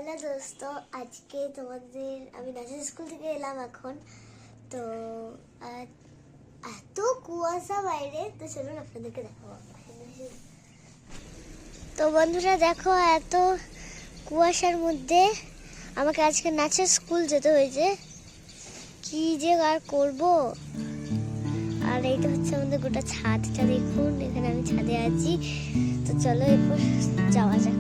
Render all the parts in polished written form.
Hello দোস্ত, আজকে তোমাদের আমি নাচের স্কুল থেকে এলাম এখন। তো এত কুয়াশা বাইরে, তো চলুন আপনাদেরকে দেখাবো। তো বন্ধুরা দেখো, এত কুয়াশার মধ্যে আমাকে আজকে নাচের স্কুল যেতে হয়েছে। কি যে আর করবো। আর এইটা হচ্ছে আমাদের গোটা ছাদটা, দেখুন এখানে আমি ছাদে আছি। তো চলো এরপর যাওয়া যাক।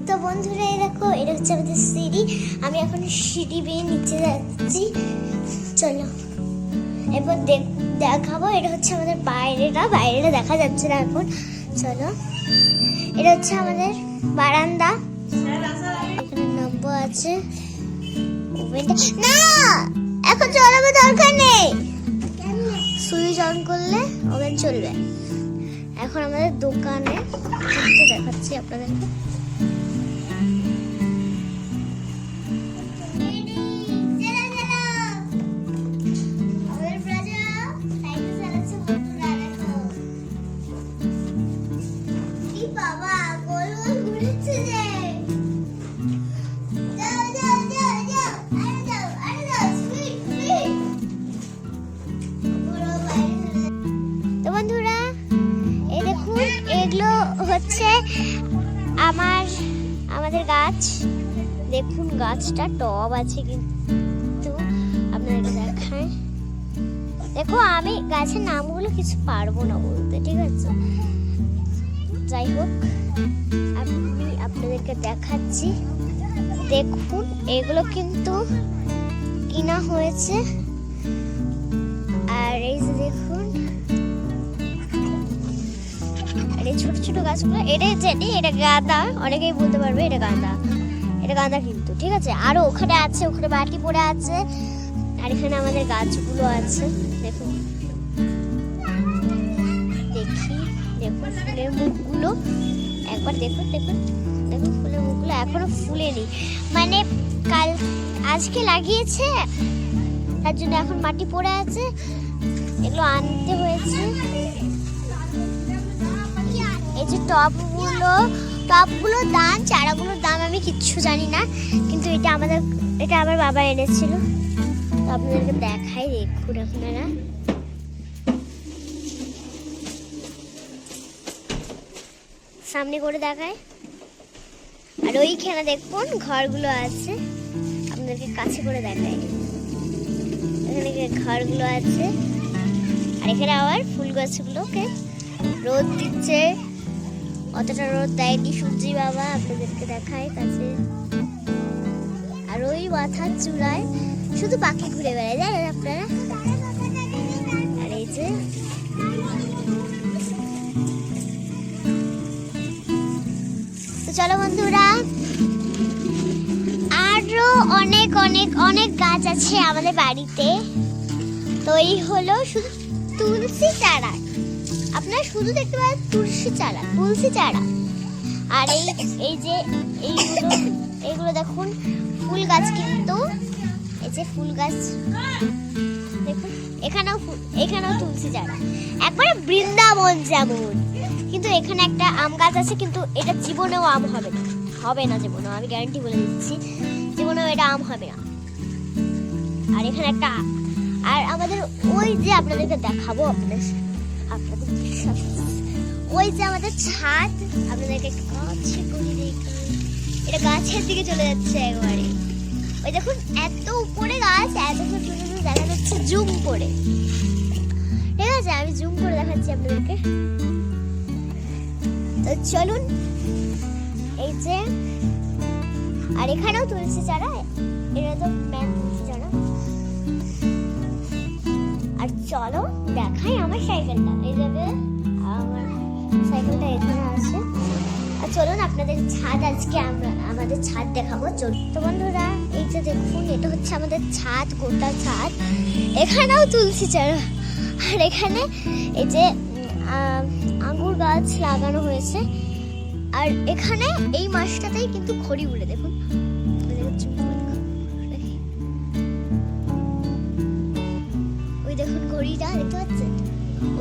তো বন্ধুরা এই দেখো, এটা হচ্ছে আমাদের সিঁড়ি। আমি এখন সিঁড়ি বেয়ে নিচে যাচ্ছি। চলো এরপর দেখাবো। এটা হচ্ছে আমাদের বাইরেটা দেখা যাচ্ছে না এখন। চলো, এটা হচ্ছে আমাদের বারান্দা। এখানে নম্বর আছে। না, এখন চলাবে দরকার নেই। সুইচ অন করলে ওভেন চলবে। এখন আমাদের দোকানে দেখাচ্ছি আপনাদেরকে। বন্ধুরা এই দেখুন, এগুলো হচ্ছে আমাদের গাছ। দেখুন গাছটা টব আছে, কিন্তু আপনাদেরকে দেখায়। দেখো, আমি গাছের নামগুলো কিছু পারবো না বলতে, ঠিক আছে? যাই হোক, আমি আপনাদেরকে দেখাচ্ছি। দেখুন এগুলো কিন্তু কিনা হয়েছে। আর এই যে দেখুন, এই ছোট ছোট গাছগুলো, এটা গাঁদা। অনেকেই বলতে পারবে এটা গাঁদা কিন্তু, ঠিক আছে? আরো ওখানে আছে, ওখানে বাটি পড়ে আছে। আর এখানে আমাদের গাছগুলো আছে। দেখুন, দেখুন ফুলের মুখগুলো একবার দেখুন ফুলের মুখগুলো এখনো ফুলেনি, মানে আজকে লাগিয়েছে, তার জন্য এখন মাটি পড়ে আছে। এগুলো আনতে হয়েছে। এই যে টবগুলোর দাম, চারাগুলোর দাম আমি কিচ্ছু জানি না, কিন্তু এটা আমার বাবা এনেছিল। তো আপনাদেরকে দেখাই, দেখুন আপনারা। সামনে করে দেখায়। আর ওইখানে দেখুন ঘরগুলো আছে, আপনাদেরকে কাছে করে দেখায়। এখানে ঘরগুলো আছে। আর এখানে আবার ফুল গাছগুলোকে রোদ দিচ্ছে। অতটা রোদ দেয়নি সূর্যি বাবা, আপনাদেরকে দেখায় কাছে। আর ওই মাথার চূড়ায় শুধু পাখি ঘুরে বেড়ায়, জানেন আপনারা? আর এই যে তো চলো বন্ধুরা, আরো অনেক অনেক অনেক গাছ আছে আমাদের বাড়িতে। তো এই হলো শুধু তুলসী চারা। আপনারা শুধু দেখতে পাবেন তুলসী চারা। আর এই যে এইগুলো দেখুন ফুল গাছ, কিন্তু এই যে ফুল গাছ দেখুন, এখানেও তুলসী চারা। একবারে বৃন্দাবন যেমন। কিন্তু এখানে একটা আম গাছ আছে, কিন্তু এটা জীবনেও আম হবে না জীবনেও, আমি গ্যারান্টি বলে দিচ্ছি, জীবনেও এটা আম হবে না। আর এখানে আর আমাদের ওই যে আপনাদেরকে দেখাবো, আপনাদের ওই যে আমাদের ছাদ, আপনাদেরকে কাছে করে দেখুন। এটা গাছের দিকে চলে যাচ্ছে একবারে। ওই দেখুন এত উপরে গাছ, এত সুন্দর দেখা যাচ্ছে জুম করে, ঠিক আছে? আমি জুম করে দেখাচ্ছি আপনাদেরকে। তো চলুন, এই যে, আর এখানেও তুলসী চারা। এটা তো মেন তুলসী চারা। আর চলো দেখাই আমার সাইকেলটা। এই যাবে আমার সাইকেলটা এখানে আছে। আর চলুন আপনাদের আমাদের ছাদ দেখাবো। তো বন্ধুরা এই যে দেখুন, এটা হচ্ছে আমাদের ছাদ, গোটা ছাদ। এখানেও তুলসী চারা। আর এখানে এই যে আঙ্গুর গাছ লাগানো হয়েছে। আর এখানে এই মাসটাতেই কিন্তু খড়ি উড়ে, দেখুন ওই দেখুন ঘড়িটা দেখতে পাচ্ছেন,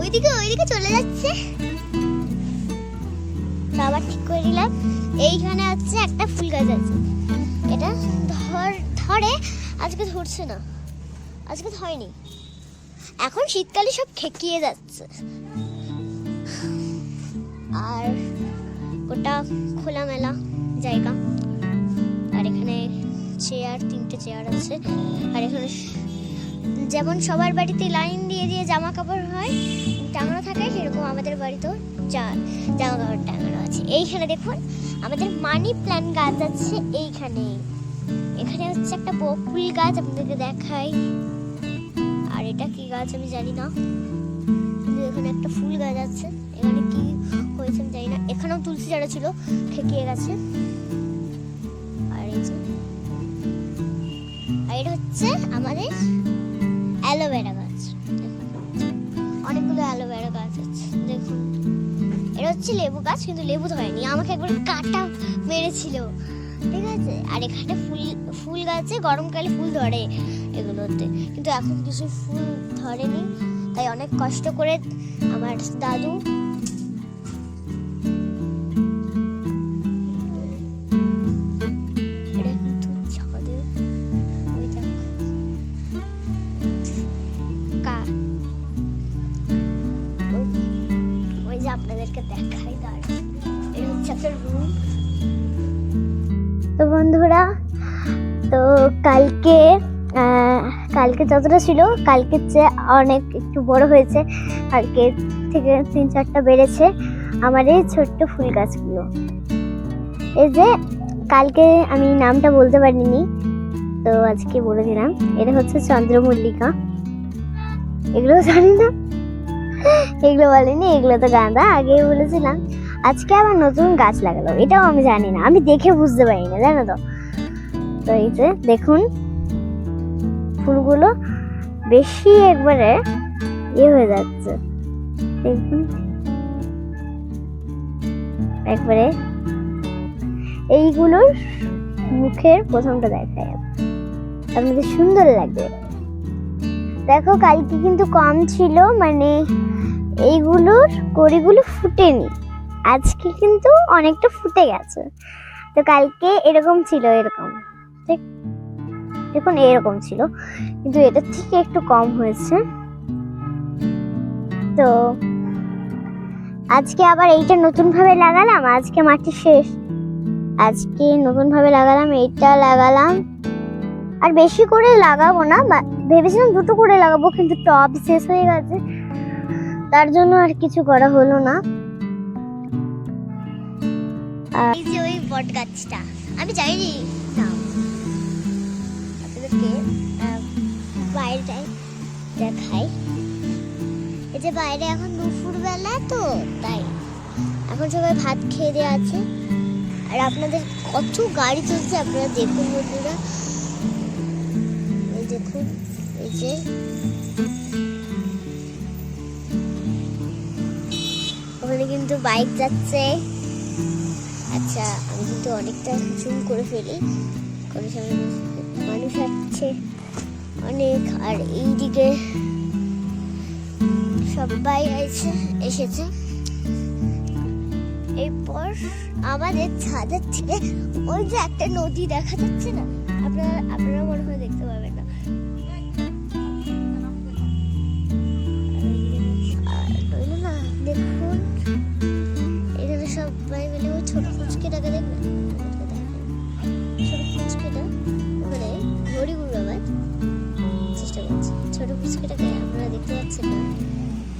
ওইদিকে চলে যাচ্ছে। আবার ঠিক করে দিলাম। এইখানে হচ্ছে একটা ফুল গাছ আছে, এটা ধরে, আজকে ধরছে না, আজকে ধরেনি। এখন শীতকালে সব খেকিয়ে যাচ্ছে, আর ওটা খোলামেলা জায়গা। আর এখানে চেয়ার, 3টে চেয়ার আছে। আর এখানে যেমন সবার বাড়িতে লাইন দিয়ে দিয়ে জামা কাপড় হয় টাঙানো থাকে, সেরকম আমাদের বাড়িতেও জামা কাপড় টাঙানো আছে। এইখানে দেখুন আমাদের মানি প্ল্যান্ট গাছ আছে। এখানে হচ্ছে একটা বকুল গাছ, আপনাদেরকে দেখাই। আর এটা কি গাছ আমি জানি না, কিন্তু এখানে একটা ফুল গাছ আছে। এখানে কি হয়েছে আমি জানি না। এখানেও তুলসী চারা ছিল, খেকিয়ে গেছে। আর এই যে, আর এটা হচ্ছে আমাদের অ্যালোভেরা গাছ। অনেকগুলো অ্যালোভেরা গাছ আছে দেখুন। এটা হচ্ছে লেবু গাছ, কিন্তু লেবু ধরেনি, আমাকে একবার কাটা মেরেছিল, ঠিক আছে। আর এখানে ফুল গাছে গরমকালে ফুল ধরে এগুলোতে, কিন্তু এখন কিছু ফুল ধরেনি, তাই অনেক কষ্ট করে আমার দাদু আপনাদেরকে দেখাই। এটা হচ্ছে একটা রুম। তো বন্ধুরা, তো কালকে যতটা ছিল কালকের চেয়ে অনেক একটু বড় হয়েছে, কালকে থেকে 3-4টা বেড়েছে আমার এই ছোট্ট ফুল গাছগুলো। এই যে কালকে আমি নামটা বলতে পারিনি, তো আজকে বলে দিলাম। এটা হচ্ছে চন্দ্রমল্লিকা। এগুলো জানি না, এগুলো বলেনি, এগুলো তো গাঁদা আগেই বলেছিলাম। আজকে আবার নতুন গাছ লাগালো, এটাও আমি জানি না, আমি দেখে বুঝতে পারি না, জানো তো। তো এই যে দেখুন ফুলগুলো বেশি একবারে হয়ে যাচ্ছে, দেখুন একবারে। এইগুলোর মুখের প্রথমটা দেখায় আপনাদের, সুন্দর লাগবে। দেখো কালকে কিন্তু কম ছিল, মানে এইগুলোর কড়িগুলো ফুটেনি, আজকে কিন্তু অনেকটা ফুটে গেছে। তো কালকে এরকম ছিল, এরকম ঠিক দেখুন এরকম ছিল, কিন্তু এটার থেকে একটু কম হয়েছে। তো আজকে আবার এইটা নতুন ভাবে লাগালাম, আজকে মাটি শেষ, আজকে নতুন ভাবে লাগালাম, এইটা লাগালাম। আর বেশি করে লাগাবো না, ভেবেছিলাম 2টো করে লাগাবো, কিন্তু টব শেষ হয়ে গেছে, তার জন্য আর কিছু করা হলো না। এই যে ওই বট গাছটা আমি জানি না, আপনাদেরকে বাইরেটাই দেখাই। এই যে বাইরে এখন দুপুর বেলা, তো তাই এখন সবাই ভাত খেয়ে দিয়ে আছে। আর আপনাদের কত গাড়ি চলছে আপনারা দেখুন বন্ধুরা, এই দেখুন, এই যে ওখানে কিন্তু বাইক যাচ্ছে। আচ্ছা আমি কিন্তু অনেকটা জুম করে ফেলি, কোনো সময় মানুষ আসছে অনেক। আর এইদিকে সবাই এসেছে। এরপর আমাদের ছাদের থেকে ওই যে একটা নদী দেখা যাচ্ছে না, আপনারা মনে হয় দেখতে পাবেন না। না দেখুন এখানে সবাই মিলে ওই ছোট ফুচকিটাকে দেখবেন, ছোট ফুচকিটা ওখানে ঘড়ি উড়াবার চেষ্টা করছে। ছোট ফুচকিটাকে আপনারা দেখতে পাচ্ছেন না,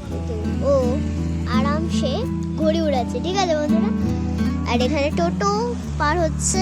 কিন্তু ও আরামসে ঘড়ি উড়াচ্ছে, ঠিক আছে বন্ধুরা। আর এখানে টোটো পার হচ্ছে।